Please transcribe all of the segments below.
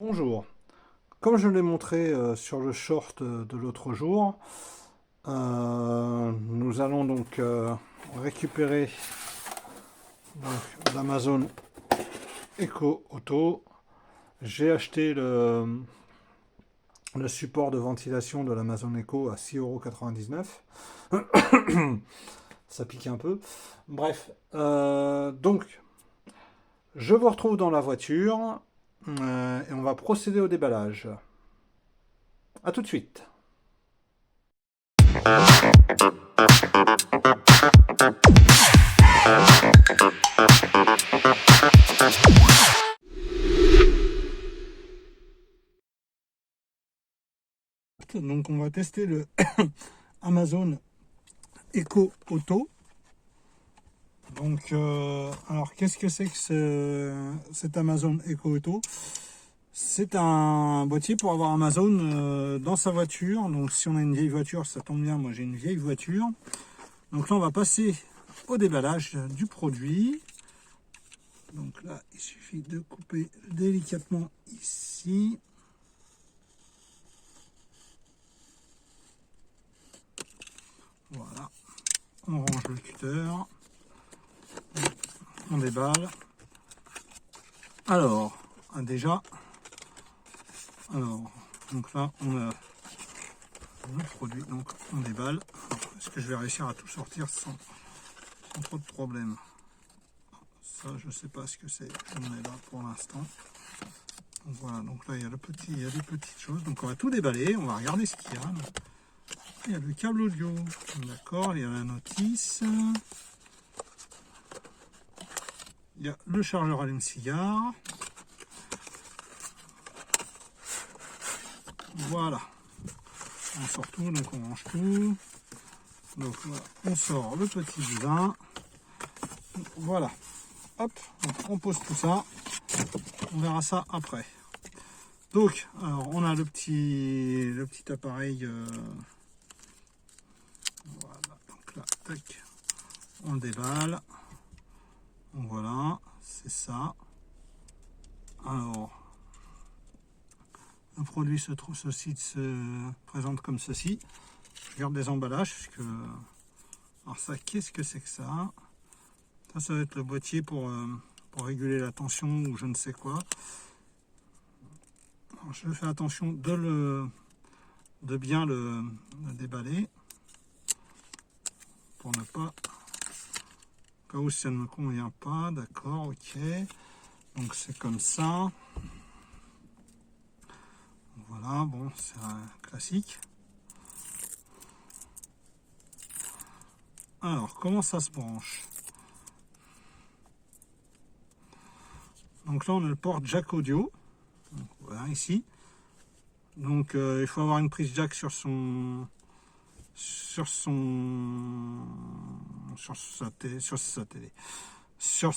Bonjour. Comme je l'ai montré sur le short de l'autre jour, nous allons donc récupérer l'Amazon Echo Auto. J'ai acheté le support de ventilation de l'Amazon Echo à 6,99 €. Ça pique un peu. Bref, donc je vous retrouve dans la voiture et on va procéder au déballage. A tout de suite. Donc on va tester le Amazon Echo Auto. Donc alors qu'est-ce que c'est que cet Amazon Echo Auto? C'est un boîtier pour avoir Amazon dans sa voiture. Donc si on a une vieille voiture, ça tombe bien, moi j'ai une vieille voiture. Donc là on va passer au déballage du produit. Donc là il suffit de couper délicatement ici. Voilà, on range le cutter, on déballe. Alors, déjà, donc là on a le produit, donc on déballe. Est-ce que je vais réussir à tout sortir sans trop de problèmes? Ça, je sais pas ce que c'est, je m'en ai là pour l'instant. Donc voilà, donc là il y a des petites choses, donc on va tout déballer, on va regarder ce qu'il y a. Il y a le câble audio, d'accord, il y a la notice. Il y a le chargeur allume-cigare. Voilà. On sort tout, donc on range tout. Donc voilà, on sort le petit vin. Voilà. Hop, donc on pose tout ça. On verra ça après. Donc, alors on a le petit appareil. Voilà, donc là, tac, on le déballe. Donc voilà, c'est ça. Alors, le produit se présente comme ceci. Je garde des emballages parce que. Alors ça, qu'est-ce que c'est que ça? Ça va être le boîtier pour réguler la tension ou je ne sais quoi. Alors, je fais attention de bien le déballer pour ne pas, au cas où ça ne me convient pas. D'accord, ok. Donc c'est comme ça. Voilà, bon, c'est un classique. Alors, comment ça se branche? Donc là, on a le port jack audio. Donc, voilà, ici. Donc, il faut avoir une prise jack sur sa télé,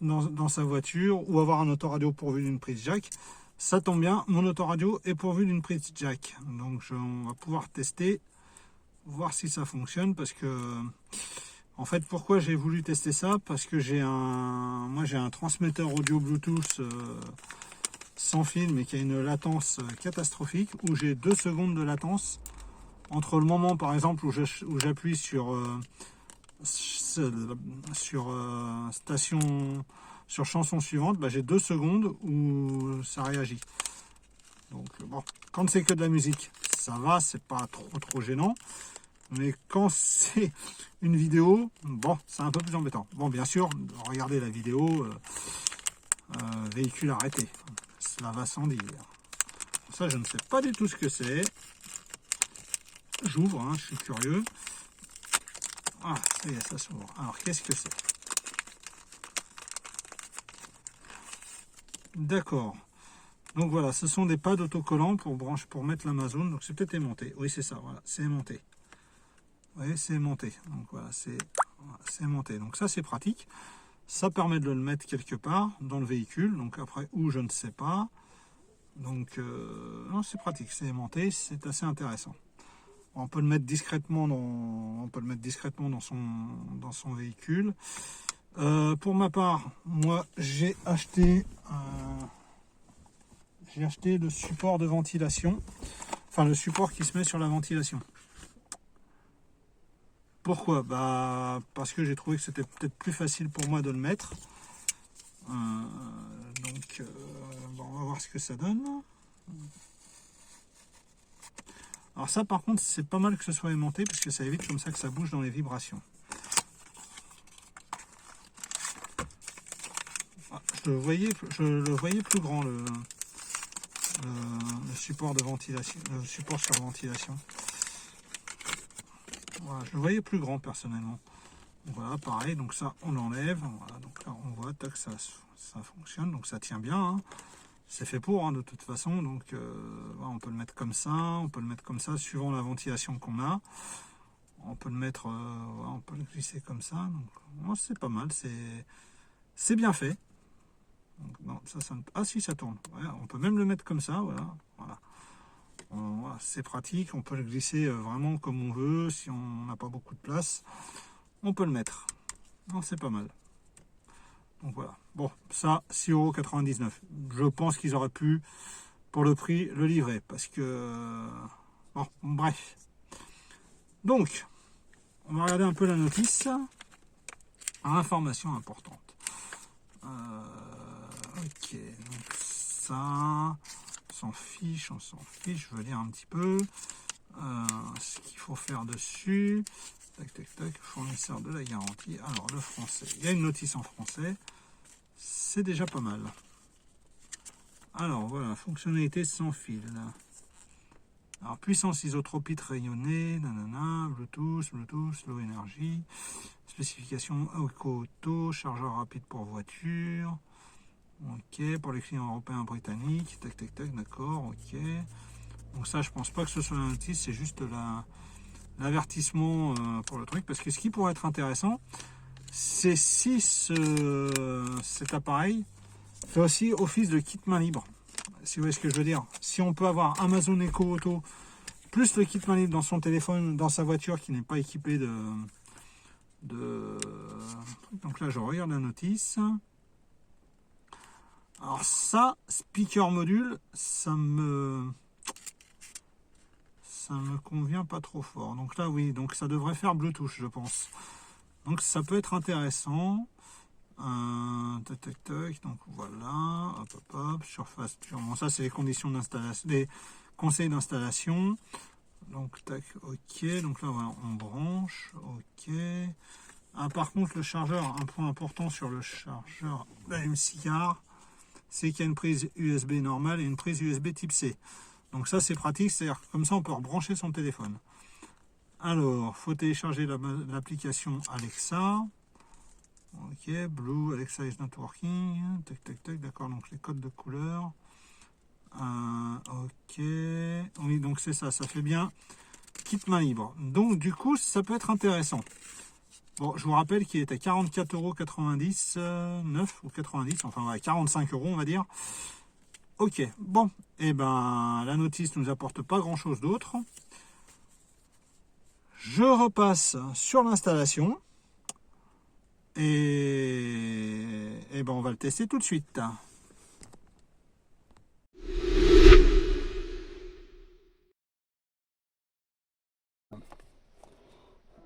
dans sa voiture, ou avoir un autoradio pourvu d'une prise jack. Ça tombe bien, mon autoradio est pourvu d'une prise jack. Donc, on va pouvoir tester, voir si ça fonctionne, parce que en fait, pourquoi j'ai voulu tester ça? Parce que j'ai un transmetteur audio Bluetooth sans fil, mais qui a une latence catastrophique, où j'ai 2 secondes de latence entre le moment, par exemple, où j'appuie sur chanson suivante, bah, j'ai 2 secondes où ça réagit. Donc bon, quand c'est que de la musique, ça va, c'est pas trop gênant. Mais quand c'est une vidéo, bon, c'est un peu plus embêtant. Bon, bien sûr, regardez la vidéo, véhicule arrêté. Cela va sans dire. Ça, je ne sais pas du tout ce que c'est. J'ouvre, hein, je suis curieux. Ah, ça y est, ça s'ouvre. Alors, qu'est-ce que c'est? D'accord. Donc voilà, ce sont des pads autocollants pour mettre l'Amazon. Donc c'est peut-être aimanté. Oui, c'est ça, voilà, c'est aimanté. Vous voyez, c'est aimanté. Donc voilà, c'est aimanté. Donc ça, c'est pratique. Ça permet de le mettre quelque part dans le véhicule. Donc après, où, je ne sais pas. Donc, non, c'est pratique, c'est aimanté, c'est assez intéressant. On peut le mettre discrètement dans son véhicule. Pour ma part, moi, j'ai acheté j'ai acheté le support de ventilation, enfin le support qui se met sur la ventilation. Pourquoi? Bah parce que j'ai trouvé que c'était peut-être plus facile pour moi de le mettre. Donc bon, on va voir ce que ça donne. Alors ça par contre c'est pas mal que ce soit aimanté parce que ça évite comme ça que ça bouge dans les vibrations. Ah, je le voyais plus grand le support de ventilation, le support sur ventilation. Voilà, je le voyais plus grand personnellement. Donc voilà, pareil, donc ça on l'enlève. Voilà, donc là on voit que ça fonctionne, donc ça tient bien. Hein. C'est fait pour hein, de toute façon, donc voilà, on peut le mettre comme ça, on peut le mettre comme ça, suivant la ventilation qu'on a. On peut le mettre, voilà, on peut le glisser comme ça. Donc oh, c'est pas mal, c'est bien fait. Donc, non, ça ne... Ah si, ça tourne. Ouais, on peut même le mettre comme ça, voilà. Voilà, c'est pratique, on peut le glisser vraiment comme on veut, si on n'a pas beaucoup de place, on peut le mettre. Non, c'est pas mal. Donc voilà. Bon, ça, 6,99 €. Je pense qu'ils auraient pu, pour le prix, le livrer, parce que... Bon, bref. Donc, on va regarder un peu la notice. Information importante. Ok, donc ça... on s'en fiche, je veux lire un petit peu ce qu'il faut faire dessus. Tac, tac, tac, fournisseur de la garantie. Alors, le français, il y a une notice en français, c'est déjà pas mal. Alors, voilà, fonctionnalité sans fil. Alors, puissance isotropite rayonnée, nanana, Bluetooth, low énergie, spécification auto, chargeur rapide pour voiture. Ok, pour les clients européens britanniques, tac tac tac, d'accord, ok. Donc ça, je pense pas que ce soit la notice, c'est juste l'avertissement pour le truc. Parce que ce qui pourrait être intéressant, c'est si cet appareil fait aussi office de kit main libre. Si vous voyez ce que je veux dire. Si on peut avoir Amazon Echo Auto plus le kit main libre dans son téléphone, dans sa voiture qui n'est pas équipée de... Donc là, je regarde la notice. Alors ça, speaker module, ça me convient pas trop fort. Donc là, oui, donc ça devrait faire Bluetooth, je pense. Donc ça peut être intéressant. Tac, tac, tac. Donc voilà, hop, hop, hop, surface. Bon, ça, c'est les conditions d'installation, les conseils d'installation. Donc tac, ok. Donc là, voilà, on branche, ok. Ah, par contre, le chargeur, un point important sur le chargeur d'AMCR, c'est qu'il y a une prise USB normale et une prise USB type C. Donc ça c'est pratique, c'est-à-dire comme ça on peut rebrancher son téléphone. Alors, faut télécharger l'application Alexa. Ok, Blue, Alexa is not working. Tac, tac, tac, d'accord, donc les codes de couleur. Ok, oui, donc c'est ça, ça fait bien kit main libre. Donc du coup, ça peut être intéressant. Bon, je vous rappelle qu'il est à 44,90 €, 9 ou 90, enfin ouais, 45 € on va dire. Ok, bon, et ben la notice nous apporte pas grand chose d'autre. Je repasse sur l'installation et ben on va le tester tout de suite.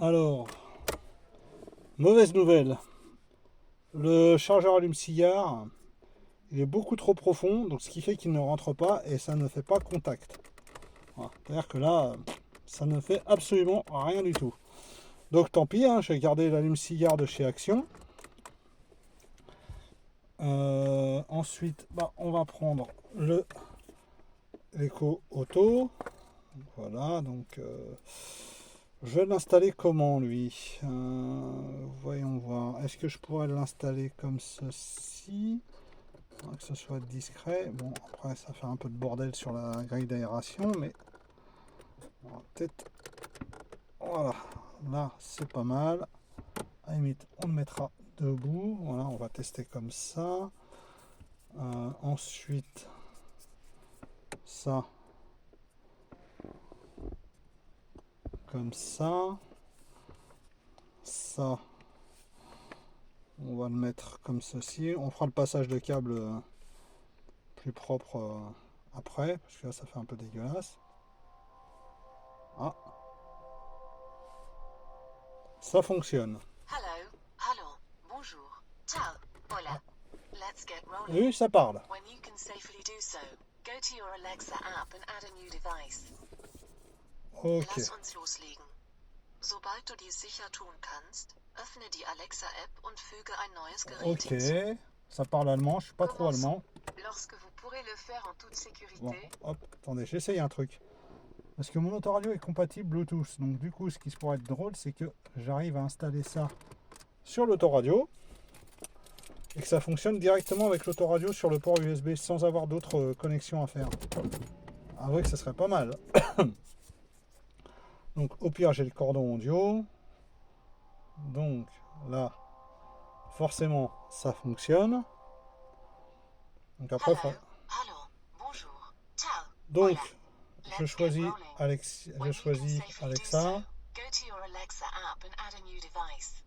Alors, mauvaise nouvelle, le chargeur allume-cigare, il est beaucoup trop profond, donc ce qui fait qu'il ne rentre pas et ça ne fait pas contact. Voilà. C'est-à-dire que là, ça ne fait absolument rien du tout. Donc tant pis, hein, je vais garder l'allume-cigare de chez Action. Ensuite, bah, on va prendre l'Echo Auto. Voilà, donc je vais l'installer comment lui, voyons voir. Est-ce que je pourrais l'installer comme ceci, que ce soit discret. Bon, après ça fait un peu de bordel sur la grille d'aération, mais peut-être, voilà, là c'est pas mal. À la limite, on le mettra debout. Voilà, on va tester comme ça. Ensuite, ça, comme ça, on va le mettre comme ceci. On fera le passage de câble plus propre après, parce que là ça fait un peu dégueulasse. Ah, ça fonctionne. Hello, hello, bonjour, ciao, hola. Let's get rolling. Oui, ça parle. When you can safely do so, go to your Alexa app and add a new device. Ok. Lass uns loslegen. Sobald du dies sicher tun kannst, öffne die Alexa-App und füge ein neues Gerät hinzu. Ok. Ça parle allemand, je suis pas trop allemand. Lorsque vous pourrez le faire en toute sécurité. Bon, hop, attendez, j'essaye un truc. Parce que mon autoradio est compatible Bluetooth. Donc du coup, ce qui pourrait être drôle, c'est que j'arrive à installer ça sur l'autoradio et que ça fonctionne directement avec l'autoradio sur le port USB sans avoir d'autres connexions à faire. Avouez que ça serait pas mal. Donc au pire, j'ai le cordon audio. Donc là, forcément, ça fonctionne. Donc après, Hello, bonjour, ciao, donc hola. je choisis Alexa. Go to your Alexa app and add a new device.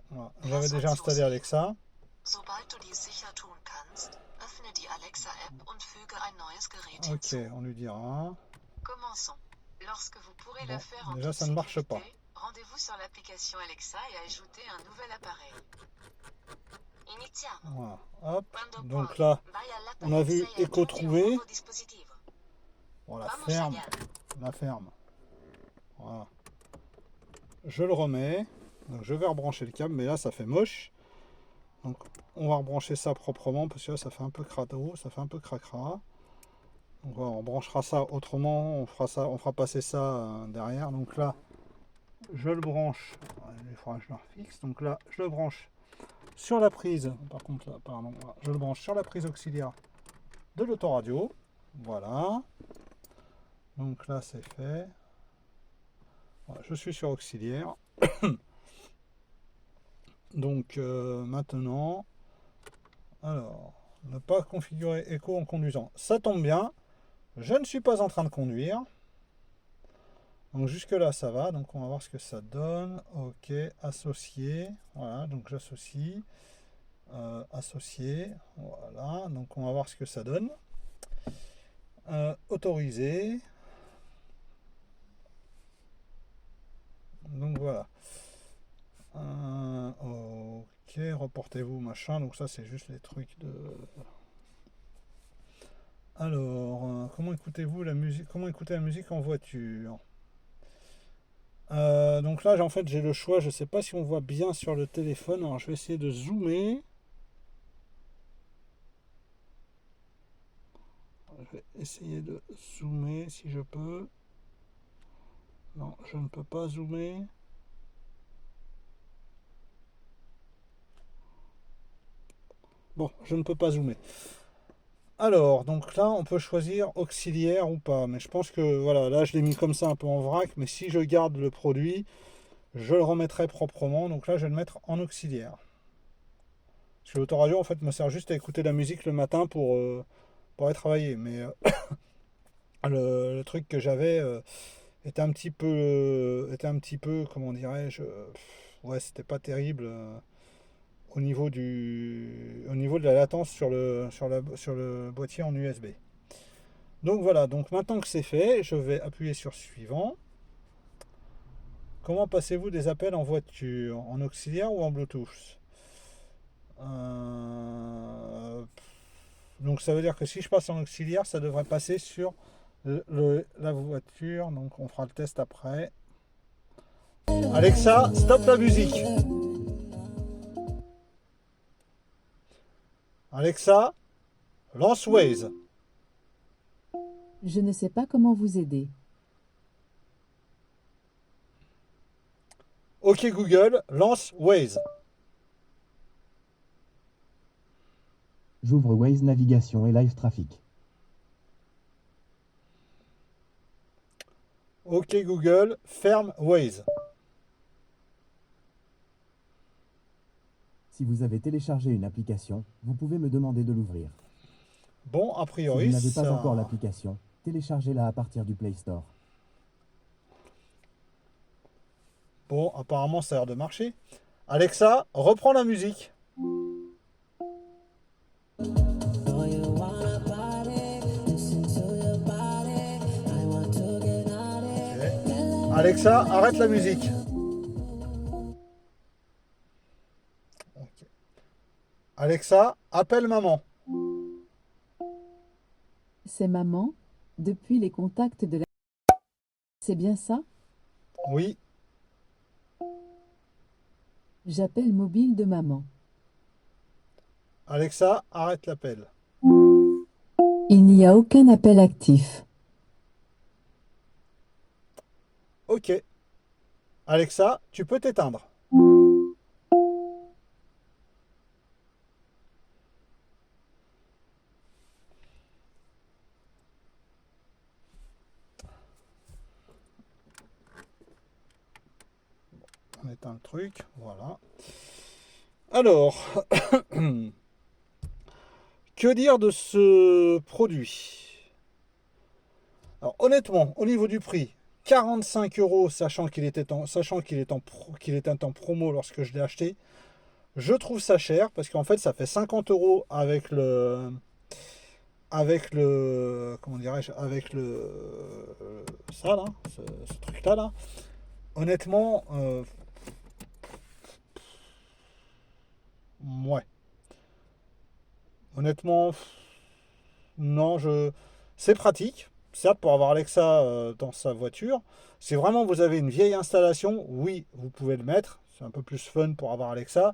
Voilà. J'avais déjà installé Alexa. Sobald du dies sicher tun kannst, öffne die Alexa-App und füge ein neues Gerät hinzu. Ok, on lui dira. Commençons. Lorsque vous pourrez Bon, le faire en déjà toute ça ne marche pas. sécurité, rendez-vous sur l'application Alexa et ajoutez un nouvel appareil. Iniziamo. Voilà, hop. Quando Donc puoi, là, vai on a vu all'apparecchia e écho aggiungi un trouvé. nuovo dispositivo. Voilà, Vamos ferme. allá. La ferme. Voilà. Je le remets. Donc je vais rebrancher le câble, mais là ça fait moche. Donc on va rebrancher ça proprement parce que là ça fait un peu crado, ça fait un peu cracra. Donc voilà, on branchera ça autrement, on fera passer ça derrière. Donc là, je le branche. Il faudra que je le refixe. Donc là, je le branche sur la prise. Par contre là, pardon, voilà, je le branche sur la prise auxiliaire de l'autoradio. Voilà. Donc là c'est fait. Voilà, je suis sur auxiliaire. Donc maintenant, alors, ne pas configurer écho en conduisant. Ça tombe bien, je ne suis pas en train de conduire. Donc jusque là ça va, donc on va voir ce que ça donne. Ok, associé, voilà, donc j'associe. Associé, voilà, donc on va voir ce que ça donne. Autorisé. Donc voilà. Ok, reportez-vous, machin. Donc ça, c'est juste les trucs de... Alors, comment écoutez-vous la musique? Comment écouter la musique en voiture? Donc là, en fait, j'ai le choix. Je sais pas si on voit bien sur le téléphone. Alors, je vais essayer de zoomer. Je vais essayer de zoomer si je peux. Non, je ne peux pas zoomer. Bon, je ne peux pas zoomer. Alors, donc là, on peut choisir auxiliaire ou pas. Mais je pense que, voilà, là, je l'ai mis comme ça un peu en vrac. Mais si je garde le produit, je le remettrai proprement. Donc là, je vais le mettre en auxiliaire. Parce que l'autoradio, en fait, me sert juste à écouter la musique le matin pour aller travailler. Mais le truc que j'avais était un petit peu, comment dirais-je, ouais, c'était pas terrible. Au niveau de la latence sur le boîtier en USB. Donc voilà, donc maintenant que c'est fait, je vais appuyer sur suivant. Comment passez-vous des appels en voiture? En auxiliaire ou en Bluetooth? Donc ça veut dire que si je passe en auxiliaire, ça devrait passer sur la voiture. Donc on fera le test après. Alexa, stop la musique. Alexa, lance Waze. Je ne sais pas comment vous aider. Ok Google, lance Waze. J'ouvre Waze Navigation et Live Traffic. Ok Google, ferme Waze. Si vous avez téléchargé une application, vous pouvez me demander de l'ouvrir. Bon, a Si priori, vous n'avez ça... pas encore l'application, téléchargez-la à partir du Play Store. Bon, apparemment, ça a l'air de marcher. Alexa, reprends la musique. Alexa, arrête la musique. Okay. Alexa, appelle maman. C'est maman, depuis les contacts de la... C'est bien ça? Oui. J'appelle mobile de maman. Alexa, arrête l'appel. Il n'y a aucun appel actif. Ok. Alexa, tu peux t'éteindre. On éteint le truc, voilà. Alors, que dire de ce produit? Alors honnêtement, au niveau du prix, 45 €, sachant qu'il était en promo lorsque je l'ai acheté, je trouve ça cher parce qu'en fait ça fait 50 € comment dirais-je, avec le ça là, ce truc là. Honnêtement, ouais. Honnêtement, non, c'est pratique. Certes, pour avoir Alexa dans sa voiture, si vraiment vous avez une vieille installation, oui, vous pouvez le mettre. C'est un peu plus fun pour avoir Alexa.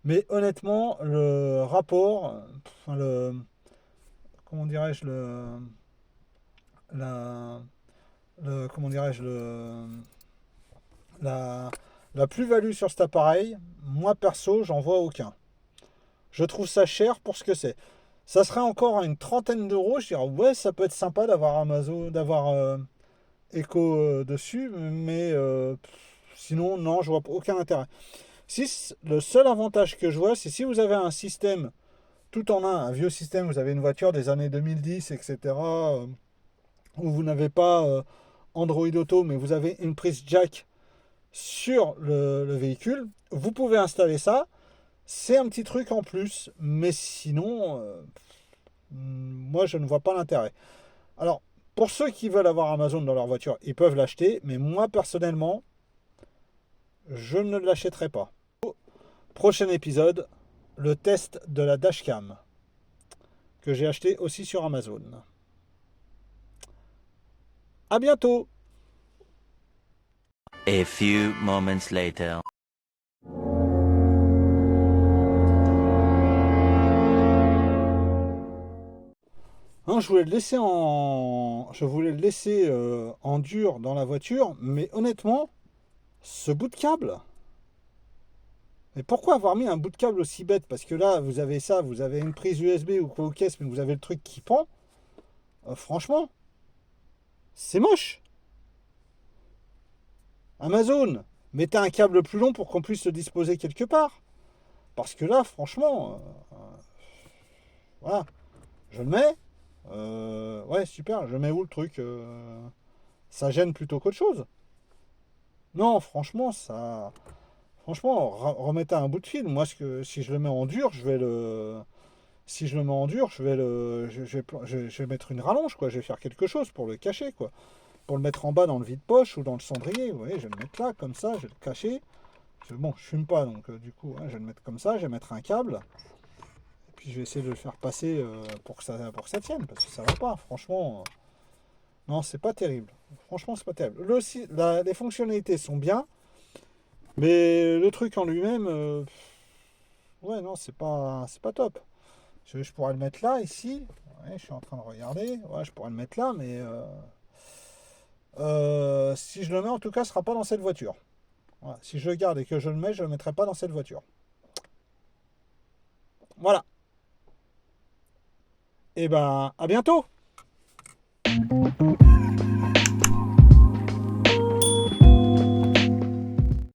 Mais honnêtement, le rapport, enfin comment dirais-je, comment dirais-je, la plus-value sur cet appareil, moi perso, j'en vois aucun. Je trouve ça cher pour ce que c'est. Ça serait encore à une trentaine d'euros, je dirais ouais, ça peut être sympa d'avoir Amazon, d'avoir Echo dessus, mais sinon non, je vois aucun intérêt. Si le seul avantage que je vois, c'est si vous avez un système tout en un vieux système, vous avez une voiture des années 2010, etc., où vous n'avez pas Android Auto, mais vous avez une prise jack sur le véhicule, vous pouvez installer ça. C'est un petit truc en plus, mais sinon, moi je ne vois pas l'intérêt. Alors, pour ceux qui veulent avoir Amazon dans leur voiture, ils peuvent l'acheter, mais moi personnellement, je ne l'achèterai pas. Prochain épisode, le test de la dashcam, que j'ai acheté aussi sur Amazon. À bientôt! A few moments later. Hein, je voulais le laisser en dur dans la voiture, mais honnêtement, ce bout de câble. Mais pourquoi avoir mis un bout de câble aussi bête? Parce que là, vous avez ça, vous avez une prise USB ou quoi aux caisses, mais vous avez le truc qui pend. Franchement, c'est moche. Amazon, mettez un câble plus long pour qu'on puisse le disposer quelque part. Parce que là, franchement, voilà, je le mets. Ouais, super, je mets où le truc? Ça gêne plutôt qu'autre chose. Non, franchement, ça. Franchement, remettez un bout de fil. Moi, si je le mets en dur, je vais le. Si je le mets en dur, je vais le. Je vais mettre une rallonge, quoi. Je vais faire quelque chose pour le cacher, quoi. Pour le mettre en bas dans le vide-poche ou dans le cendrier. Vous voyez, je vais le mettre là, comme ça, je vais le cacher. Bon, je fume pas, donc du coup, hein, je vais le mettre comme ça, je vais mettre un câble. Et puis je vais essayer de le faire passer pour que ça tienne, parce que ça va pas, franchement. Non, c'est pas terrible. Franchement, c'est pas terrible. Les fonctionnalités sont bien, mais le truc en lui-même, ouais, non, c'est pas top. Je pourrais le mettre là, ici. Ouais, je suis en train de regarder. Ouais, je pourrais le mettre là, mais si je le mets, en tout cas, ce sera pas dans cette voiture. Voilà. Si je le garde et que je le mets, je ne le mettrai pas dans cette voiture. Voilà. Et ben, à bientôt!